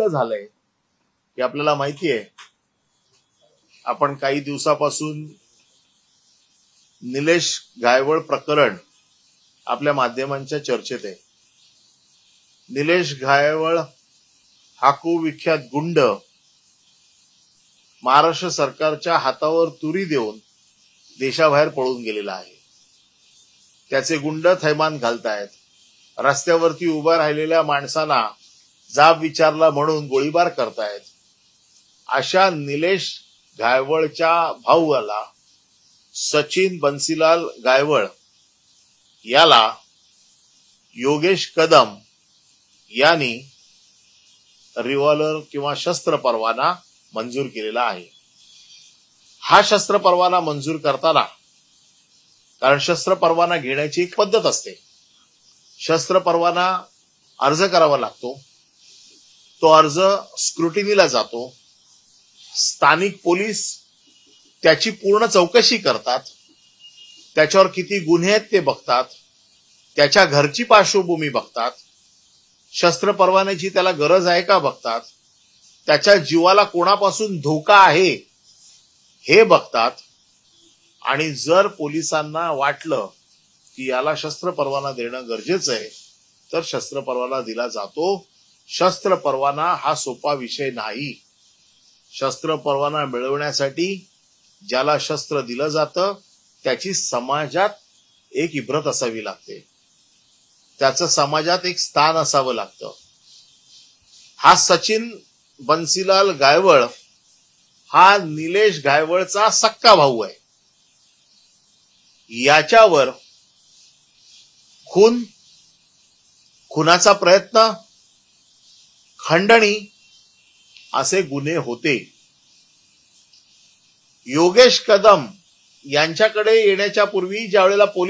प्रसिद्ध झालंय की आपल्याला माहिती आहे, आपण काही दिवसापासून निलेश गायवळ प्रकरण आपल्या माध्यमांच्या चर्चेत आहे. निलेश गायवळ हा कुविख्यात गुंड महाराष्ट्र सरकारच्या हातावर तुरी देऊन देशाबाहेर पळून गेलेला आहे. त्याचे गुंड थैमान घालतायत. रस्त्यावरती उभा राहिलेल्या माणसांना जाब विचारला म्हणून गोळीबार करतायत. अशा निलेश गायवळच्या भाऊला सचिन बन्सीलाल गायवळ याला योगेश कदम यांनी रिव्हॉल्वर किंवा शस्त्र परवाना मंजूर केलेला आहे. हा शस्त्र परवाना मंजूर करताना, कारण शस्त्र परवाना घेण्याची एक पद्धत असते, शस्त्र परवाना अर्ज करावा लागतो. तो अर्ज स्क्रुटिनीला जातो. स्थानिक पोलीस त्याची पूर्ण चौकशी करतात. त्याच्यावर किती गुन्हे आहेत ते बघतात. त्याच्या घरची पार्श्वभूमी बघतात. शस्त्र परवान्याची त्याला गरज आहे का बघतात. त्याच्या जीवाला कोणापासून धोका आहे हे बघतात. आणि जर पोलिसांना वाटलं की याला शस्त्र परवाना देणं गरजेचं आहे तर शस्त्र परवाना दिला जातो. शस्त्र परवाना हा सोपा विषय नाही. शस्त्र परवाना मिळवण्यासाठी ज्याला शस्त्र दिलं जातं त्याची समाजात एक इब्रत असावी लागते. त्याचं समाजात एक स्थान असावं लागतं. हा सचिन बन्सीलाल गायवळ हा निलेश गायवळचा सक्का भाऊ आहे. याच्यावर खुनाचा प्रयत्न, खंडणी असे गुन्हे होते. योगेश कदम यांच्याकडे येण्याच्या पूर्वी ज्या वेळेला पोलीस